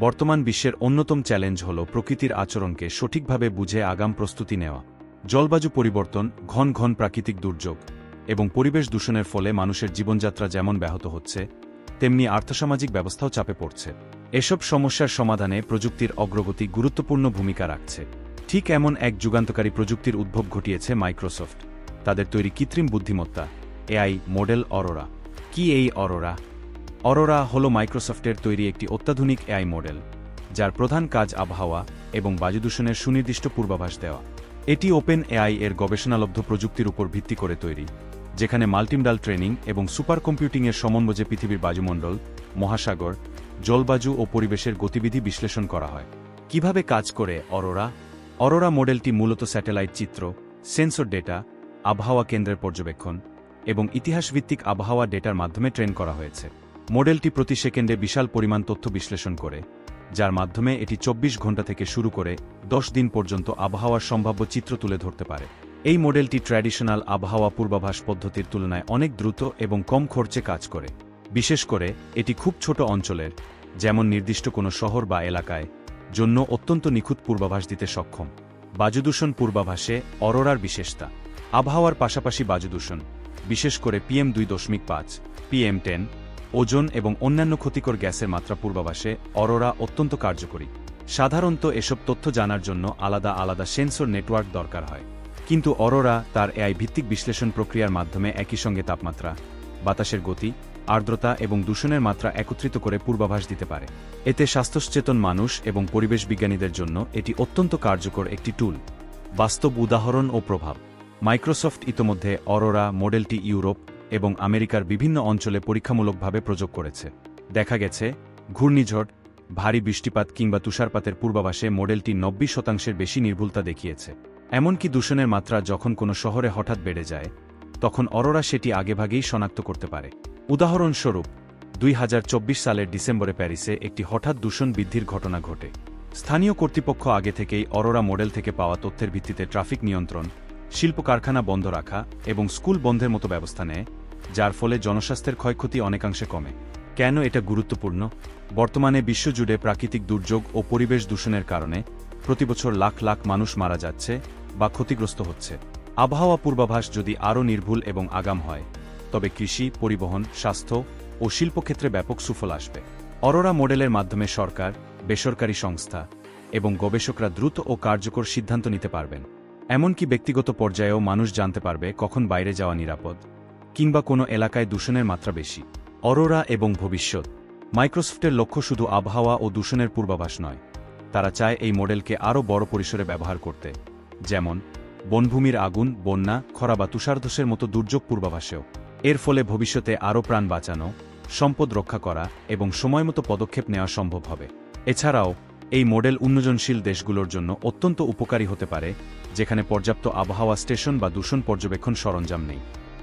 বর্তমান বিশ্বের অন্যতম চ্যালেঞ্জ হল প্রকৃতির আচরণকে সঠিকভাবে বুঝে আগাম প্রস্তুতি নেওয়া। জলবায়ু পরিবর্তন, ঘন ঘন প্রাকৃতিক দুর্যোগ এবং পরিবেশ দূষণের ফলে মানুষের জীবনযাত্রা যেমন ব্যাহত হচ্ছে, তেমনি আর্থসামাজিক ব্যবস্থাও চাপে পড়ছে। এসব সমস্যার সমাধানে প্রযুক্তির অগ্রগতি গুরুত্বপূর্ণ ভূমিকা রাখছে। ঠিক এমন এক যুগান্তকারী প্রযুক্তির উদ্ভব ঘটিয়েছে মাইক্রোসফট। তাদের তৈরি কৃত্রিম বুদ্ধিমত্তা এআই মডেল অরোরা। কি এই অরোরা? অরোরা হল মাইক্রোসফটের তৈরি একটি অত্যাধুনিক এআই মডেল, যার প্রধান কাজ আবহাওয়া এবং বায়ুদূষণের সুনির্দিষ্ট পূর্বাভাস দেওয়া। এটি ওপেন এআই এর গবেষণালব্ধ প্রযুক্তির উপর ভিত্তি করে তৈরি, যেখানে মাল্টিমডাল ট্রেনিং এবং সুপার কম্পিউটিংয়ের সমন্বয়ে পৃথিবীর বায়ুমণ্ডল, মহাসাগর, জলবায়ু ও পরিবেশের গতিবিধি বিশ্লেষণ করা হয়। কিভাবে কাজ করে অরোরা? অরোরা মডেলটি মূলত স্যাটেলাইট চিত্র, সেন্সর ডেটা, আবহাওয়া কেন্দ্রের পর্যবেক্ষণ এবং ইতিহাসভিত্তিক আবহাওয়া ডেটার মাধ্যমে ট্রেন করা হয়েছে। মডেলটি প্রতি সেকেন্ডে বিশাল পরিমাণ তথ্য বিশ্লেষণ করে, যার মাধ্যমে এটি 24 ঘন্টা থেকে শুরু করে 10 দিন পর্যন্ত আবহাওয়ার সম্ভাব্য চিত্র তুলে ধরতে পারে। এই মডেলটি ট্র্যাডিশনাল আবহাওয়া পূর্বাভাস পদ্ধতির তুলনায় অনেক দ্রুত এবং কম খরচে কাজ করে। বিশেষ করে এটি খুব ছোট অঞ্চলের, যেমন নির্দিষ্ট কোনো শহর বা এলাকায়, জন্য অত্যন্ত নিখুঁত পূর্বাভাস দিতে সক্ষম। বায়ুদূষণ পূর্বাভাসে অরোরার বিশেষতা। আবহাওয়ার পাশাপাশি বায়ুদূষণ, বিশেষ করে PM2.5, PM10, ওজোন এবং অন্যান্য ক্ষতিকর গ্যাসের মাত্রা পূর্বাভাসে অরোরা অত্যন্ত কার্যকরী। সাধারণত এসব তথ্য জানার জন্য আলাদা আলাদা সেন্সর নেটওয়ার্ক দরকার হয়, কিন্তু অরোরা তার এআই ভিত্তিক বিশ্লেষণ প্রক্রিয়ার মাধ্যমে একই সঙ্গে তাপমাত্রা, বাতাসের গতি, আর্দ্রতা এবং দূষণের মাত্রা একত্রিত করে পূর্বাভাস দিতে পারে। এতে স্বাস্থ্যসচেতন মানুষ এবং পরিবেশ বিজ্ঞানীদের জন্য এটি অত্যন্ত কার্যকর একটি টুল। বাস্তব উদাহরণ ও প্রভাব। মাইক্রোসফট ইতোমধ্যে অরোরা মডেলটি ইউরোপ এবং আমেরিকার বিভিন্ন অঞ্চলে পরীক্ষামূলকভাবে প্রয়োগ করেছে। দেখা গেছে, ঘূর্ণিঝড়, ভারী বৃষ্টিপাত কিংবা তুষারপাতের পূর্বাভাসে মডেলটি 90% বেশি নির্ভুলতা দেখিয়েছে। এমনকি দূষণের মাত্রা যখন কোনো শহরে হঠাৎ বেড়ে যায়, তখন অরোরা সেটি আগেভাগেই শনাক্ত করতে পারে। উদাহরণস্বরূপ, 2024 সালের ডিসেম্বরে প্যারিসে একটি হঠাৎ দূষণ বৃদ্ধির ঘটনা ঘটে। স্থানীয় কর্তৃপক্ষ আগে থেকেই অরোরা মডেল থেকে পাওয়া তথ্যের ভিত্তিতে ট্রাফিক নিয়ন্ত্রণ, শিল্প কারখানা বন্ধ রাখা এবং স্কুল বন্ধের মতো ব্যবস্থা নেয়, যার ফলে জনস্বাস্থ্যের ক্ষয়ক্ষতি অনেকাংশে কমে। কেন এটা গুরুত্বপূর্ণ? বর্তমানে বিশ্বজুড়ে প্রাকৃতিক দুর্যোগ ও পরিবেশ দূষণের কারণে প্রতিবছর লাখ লাখ মানুষ মারা যাচ্ছে বা ক্ষতিগ্রস্ত হচ্ছে। আবহাওয়া পূর্বাভাস যদি আরও নির্ভুল এবং আগাম হয়, তবে কৃষি, পরিবহন, স্বাস্থ্য ও শিল্পক্ষেত্রে ব্যাপক সুফল আসবে। অরোরা মডেলের মাধ্যমে সরকার, বেসরকারি সংস্থা এবং গবেষকরা দ্রুত ও কার্যকর সিদ্ধান্ত নিতে পারবেন। এমনকি ব্যক্তিগত পর্যায়েও মানুষ জানতে পারবে কখন বাইরে যাওয়া নিরাপদ, কিংবা কোনো এলাকায় দূষণের মাত্রা বেশি। অরোরা এবং ভবিষ্যৎ। মাইক্রোসফটের লক্ষ্য শুধু আবহাওয়া ও দূষণের পূর্বাভাস নয়, তারা চায় এই মডেলকে আরও বড় পরিসরে ব্যবহার করতে, যেমন বনভূমির আগুন, বন্যা, খরা বা তুষারধসের মতো দুর্যোগ পূর্বাভাসেও। এর ফলে ভবিষ্যতে আরও প্রাণ বাঁচানো, সম্পদ রক্ষা করা এবং সময়মতো পদক্ষেপ নেওয়া সম্ভব হবে। এছাড়াও এই মডেল উন্নয়নশীল দেশগুলোর জন্য অত্যন্ত উপকারী হতে পারে, যেখানে পর্যাপ্ত আবহাওয়া স্টেশন বা দূষণ পর্যবেক্ষণ সরঞ্জাম নেই।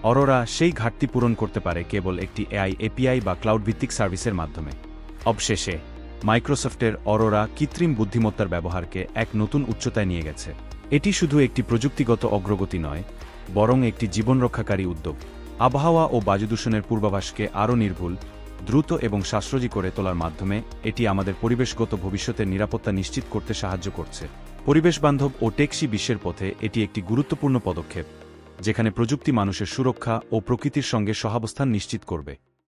অরোরা সেই ঘাটতি পূরণ করতে পারে কেবল একটি এআই এপিআই বা ক্লাউড ভিত্তিক সার্ভিসের মাধ্যমে। অবশেষে, মাইক্রোসফটের অরোরা কৃত্রিম বুদ্ধিমত্তার ব্যবহারকে এক নতুন উচ্চতায় নিয়ে গেছে। এটি শুধু একটি প্রযুক্তিগত অগ্রগতি নয়, বরং একটি জীবনরক্ষাকারী উদ্যোগ। আবহাওয়া ও বায়ুদূষণের পূর্বাভাসকে আরও নির্ভুল, দ্রুত এবং সাশ্রয়ী করে তোলার মাধ্যমে এটি আমাদের পরিবেশগত ভবিষ্যতের নিরাপত্তা নিশ্চিত করতে সাহায্য করছে। পরিবেশবান্ধব ও টেকসই বিশ্বের পথে এটি একটি গুরুত্বপূর্ণ পদক্ষেপ, যেখানে প্রযুক্তি মানুষের সুরক্ষা ও প্রকৃতির সঙ্গে সহাবস্থান নিশ্চিত করবে।